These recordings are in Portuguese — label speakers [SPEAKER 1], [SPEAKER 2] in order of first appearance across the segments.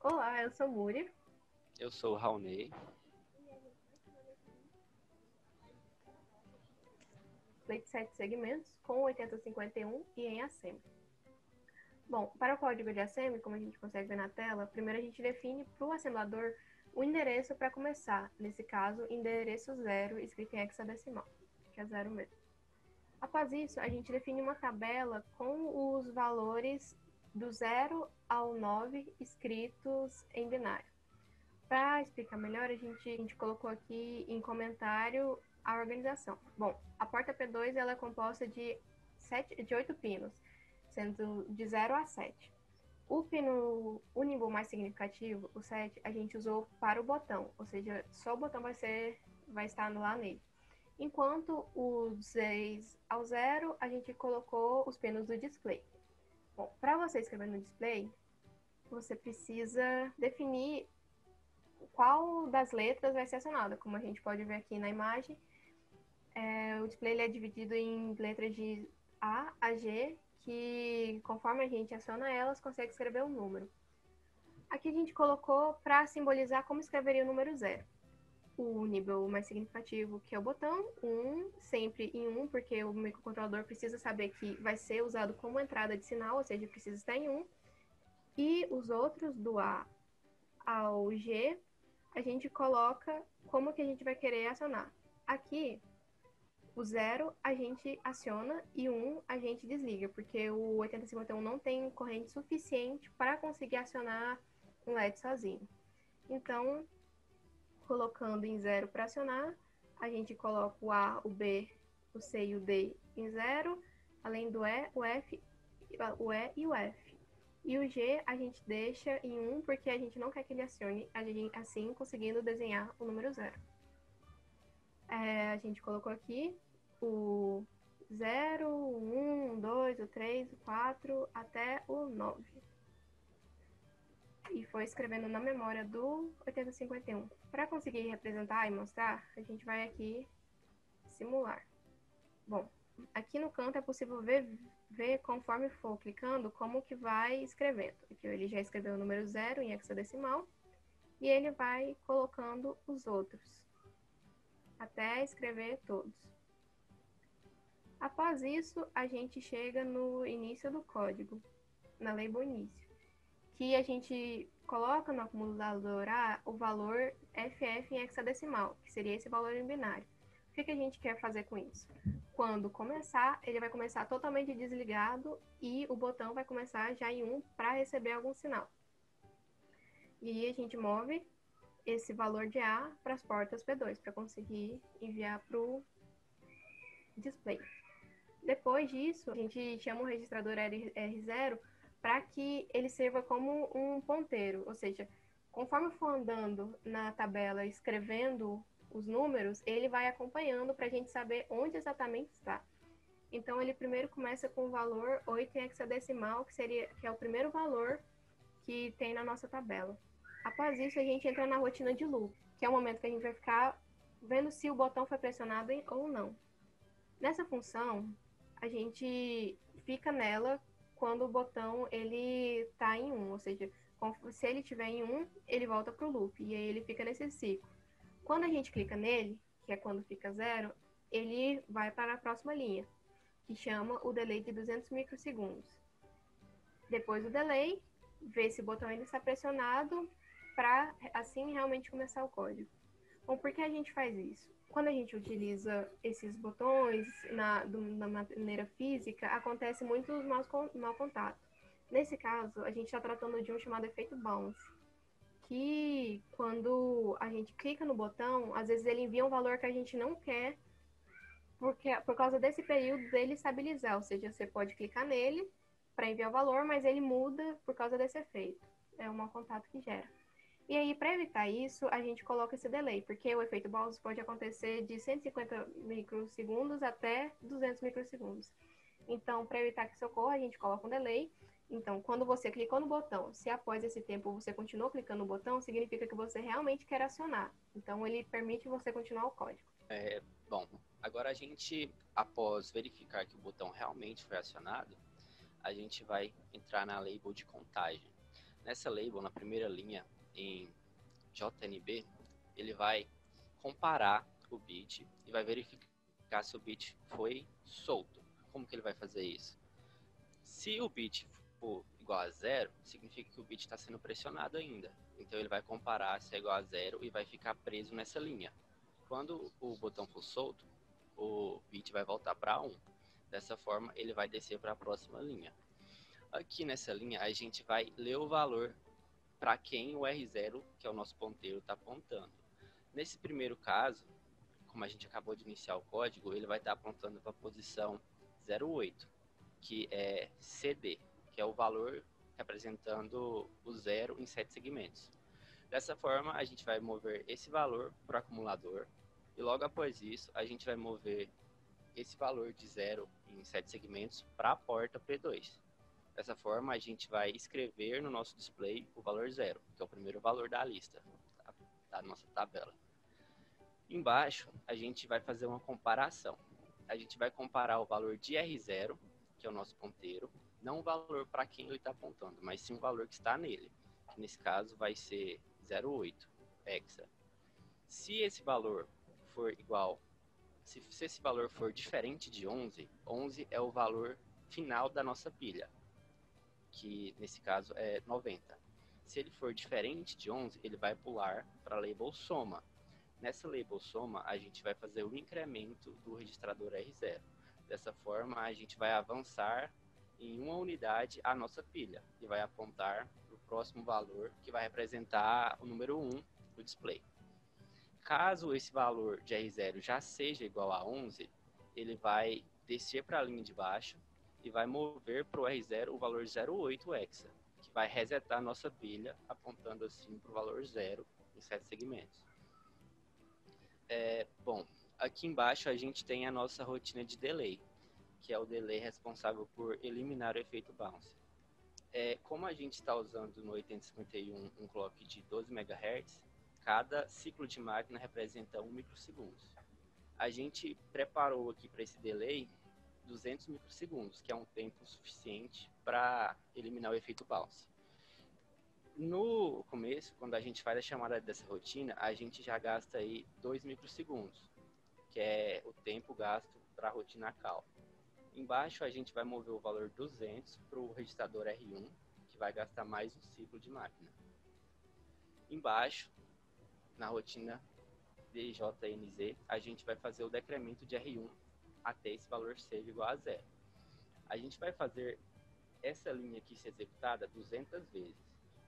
[SPEAKER 1] Olá, eu sou Muri.
[SPEAKER 2] Eu sou o Raoni.
[SPEAKER 1] Leite 7 segmentos com 8051 e em assembly. Bom, para o código de assembly, como a gente consegue ver na tela, primeiro a gente define para o assemblador o endereço para começar. Nesse caso, endereço 0 escrito em hexadecimal, que é 0 mesmo. Após isso, a gente define uma tabela com os valores do 0 ao 9 escritos em binário. Para explicar melhor, a gente colocou aqui em comentário a organização. Bom, a porta P2 ela é composta de 8 pinos, sendo de 0 a 7. O pino único mais significativo, o 7, a gente usou para o botão, ou seja, só o botão vai estar lá nele. Enquanto o 6 ao 0, a gente colocou os pinos do display. Bom, para você escrever no display, você precisa definir qual das letras vai ser acionada. Como a gente pode ver aqui na imagem, o display ele é dividido em letras de A a G, que conforme a gente aciona elas, consegue escrever um número. Aqui a gente colocou para simbolizar como escreveria o número 0. O nível mais significativo, que é o botão, 1, sempre em 1, porque o microcontrolador precisa saber que vai ser usado como entrada de sinal, ou seja, precisa estar em 1. E os outros, do A ao G, a gente coloca como que a gente vai querer acionar. Aqui, o 0 a gente aciona e o 1 a gente desliga, porque o 8051 não tem corrente suficiente para conseguir acionar um LED sozinho. Então, colocando em 0 para acionar, a gente coloca o A, o B, o C e o D em 0, além do E, o F, o E e o F. E o G a gente deixa em 1 porque a gente não quer que ele acione, assim conseguindo desenhar o número 0. A gente colocou aqui o 0, o 1, o 2, o 3, o 4 até o 9. E foi escrevendo na memória do 8051. Para conseguir representar e mostrar, a gente vai aqui simular. Bom, aqui no canto é possível ver conforme for clicando como que vai escrevendo. Aqui ele já escreveu o número 0 em hexadecimal e ele vai colocando os outros até escrever todos. Após isso, a gente chega no início do código, na label início, que a gente coloca no acumulador A o valor FF em hexadecimal, que seria esse valor em binário. O que a gente quer fazer com isso? Quando começar, ele vai começar totalmente desligado e o botão vai começar já em 1 para receber algum sinal. E a gente move esse valor de A para as portas P2, para conseguir enviar para o display. Depois disso, a gente chama o registrador R0 para que ele sirva como um ponteiro, ou seja, conforme for andando na tabela escrevendo os números, ele vai acompanhando para a gente saber onde exatamente está. Então ele primeiro começa com o valor 8 em hexadecimal, que é o primeiro valor que tem na nossa tabela. Após isso, a gente entra na rotina de loop, que é o momento que a gente vai ficar vendo se o botão foi pressionado ou não. Nessa função, a gente fica nela quando o botão ele está em 1, ou seja, se ele estiver em 1, ele volta para o loop, e aí ele fica nesse ciclo. Quando a gente clica nele, que é quando fica 0, ele vai para a próxima linha, que chama o delay de 200 microsegundos. Depois do delay, vê se o botão ainda está pressionado, para assim realmente começar o código. Bom, por que a gente faz isso? Quando a gente utiliza esses botões na maneira física, acontece muito mau contato. Nesse caso, a gente está tratando de um chamado efeito bounce, que quando a gente clica no botão, às vezes ele envia um valor que a gente não quer, por causa desse período dele estabilizar, ou seja, você pode clicar nele para enviar o valor, mas ele muda por causa desse efeito. É um mau contato que gera. E aí, para evitar isso, a gente coloca esse delay, porque o efeito bounce pode acontecer de 150 microsegundos até 200 microsegundos. Então, para evitar que isso ocorra, a gente coloca um delay. Então, quando você clicou no botão, se após esse tempo você continuou clicando no botão, significa que você realmente quer acionar. Então, ele permite você continuar o código.
[SPEAKER 2] Bom, agora a gente, após verificar que o botão realmente foi acionado, a gente vai entrar na label de contagem. Nessa label, na primeira linha, em JNB, ele vai comparar o bit e vai verificar se o bit foi solto. Como que ele vai fazer isso? Se o bit for igual a zero, significa que o bit está sendo pressionado ainda. Então ele vai comparar se é igual a zero e vai ficar preso nessa linha. Quando o botão for solto, o bit vai voltar para 1. Dessa forma, ele vai descer para a próxima linha. Aqui nessa linha, a gente vai ler o valor para quem o R0, que é o nosso ponteiro, está apontando. Nesse primeiro caso, como a gente acabou de iniciar o código, ele vai estar apontando para a posição 08, que é CD, que é o valor representando o zero em 7 segmentos. Dessa forma, a gente vai mover esse valor para o acumulador e logo após isso, a gente vai mover esse valor de 0 em 7 segmentos para a porta P2. Dessa forma, a gente vai escrever no nosso display o valor 0, que é o primeiro valor da lista, da nossa tabela. Embaixo, a gente vai fazer uma comparação. A gente vai comparar o valor de R0, que é o nosso ponteiro, não o valor para quem ele está apontando, mas sim o valor que está nele, que nesse caso vai ser 0,8 hexa. Se esse valor for igual, se esse valor for diferente de 11, 11 é o valor final da nossa pilha, que nesse caso é 90. Se ele for diferente de 11, ele vai pular para a label soma. Nessa label soma, a gente vai fazer o incremento do registrador R0. Dessa forma, a gente vai avançar em uma unidade a nossa pilha e vai apontar para o próximo valor, que vai representar o número 1 do display. Caso esse valor de R0 já seja igual a 11, ele vai descer para a linha de baixo e vai mover para o R0 o valor 0,8 hexa, que vai resetar a nossa pilha, apontando assim para o valor 0 em 7 segmentos. Bom, aqui embaixo a gente tem a nossa rotina de delay, que é o delay responsável por eliminar o efeito bounce. Como a gente está usando no 8051 um clock de 12 MHz, cada ciclo de máquina representa 1 microsegundos. A gente preparou aqui para esse delay 200 microsegundos, que é um tempo suficiente para eliminar o efeito bounce. No começo, quando a gente faz a chamada dessa rotina, a gente já gasta aí 2 microsegundos, que é o tempo gasto para a rotina call. Embaixo a gente vai mover o valor 200 para o registrador R1, que vai gastar mais um ciclo de máquina. Embaixo, na rotina DJNZ, a gente vai fazer o decremento de R1 até esse valor seja igual a 0. A gente vai fazer essa linha aqui ser executada 200 vezes.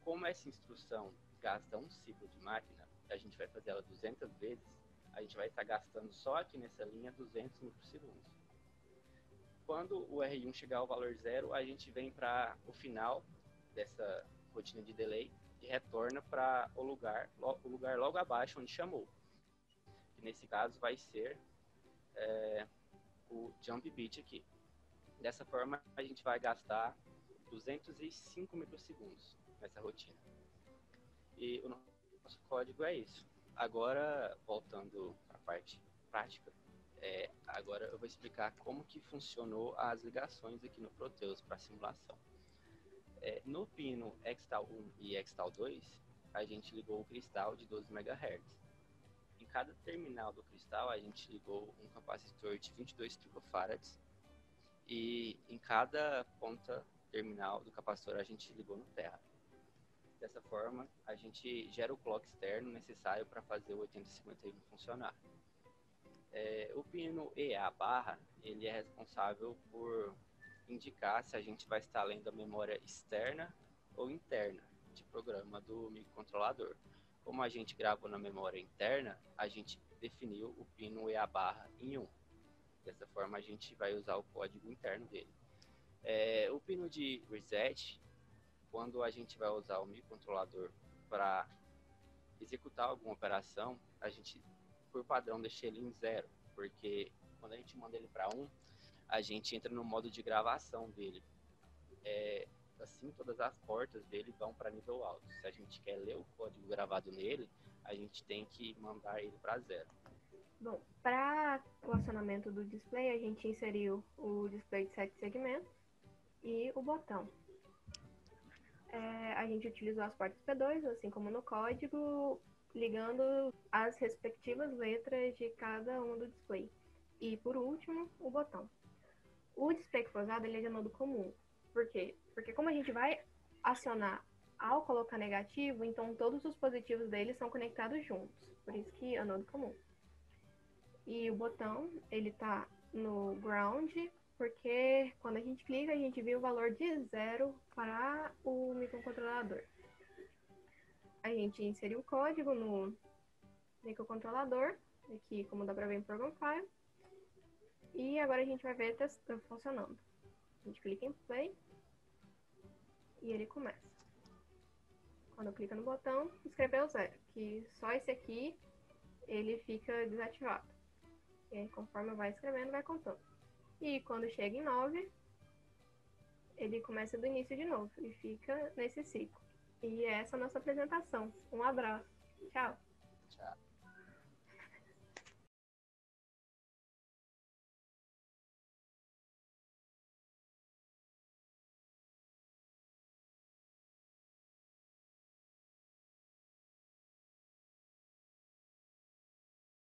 [SPEAKER 2] Como essa instrução gasta um ciclo de máquina, a gente vai fazer ela 200 vezes, a gente vai estar gastando só aqui nessa linha 200 microsegundos. Quando o R1 chegar ao valor 0, a gente vem para o final dessa rotina de delay e retorna para o lugar logo abaixo onde chamou. Que nesse caso vai ser o jump bit aqui. Dessa forma, a gente vai gastar 205 microsegundos nessa rotina. E o nosso código é isso. Agora, voltando para a parte prática, agora eu vou explicar como que funcionou as ligações aqui no Proteus para simulação. No pino Extal 1 e Extal 2, a gente ligou o cristal de 12 MHz. Em cada terminal do cristal, a gente ligou um capacitor de 22 picofarads e em cada ponta terminal do capacitor a gente ligou no terra. Dessa forma, a gente gera o clock externo necessário para fazer o 8051 funcionar. O pino EA barra, ele é responsável por indicar se a gente vai estar lendo a memória externa ou interna de programa do microcontrolador. Como a gente gravou na memória interna, a gente definiu o pino EA barra em 1. Dessa forma, a gente vai usar o código interno dele. O pino de reset, quando a gente vai usar o microcontrolador para executar alguma operação, a gente, por padrão, deixa ele em 0, porque quando a gente manda ele para 1, a gente entra no modo de gravação dele. Assim, todas as portas dele vão para nível alto. Se a gente quer ler o código gravado nele, a gente tem que mandar ele para 0.
[SPEAKER 1] Bom, para o acionamento do display, a gente inseriu o display de 7 segmentos e o botão. A gente utilizou as portas P2, assim como no código, ligando as respectivas letras de cada um do display. E, por último, o botão. O display cruzado ele é de anodo comum. Por quê? Porque como a gente vai acionar ao colocar negativo, então todos os positivos dele são conectados juntos. Por isso que anodo comum. E o botão, ele tá no ground, porque quando a gente clica, a gente vê o valor de 0 para o microcontrolador. A gente inseriu o código no microcontrolador, aqui como dá para ver em Program File, e agora a gente vai ver funcionando. A gente clica em play e ele começa. Quando clica no botão, escreveu 0, que só esse aqui ele fica desativado. E aí, conforme vai escrevendo, vai contando. E quando chega em 9, ele começa do início de novo e fica nesse ciclo. E essa é a nossa apresentação. Um abraço. Tchau.
[SPEAKER 2] Tchau.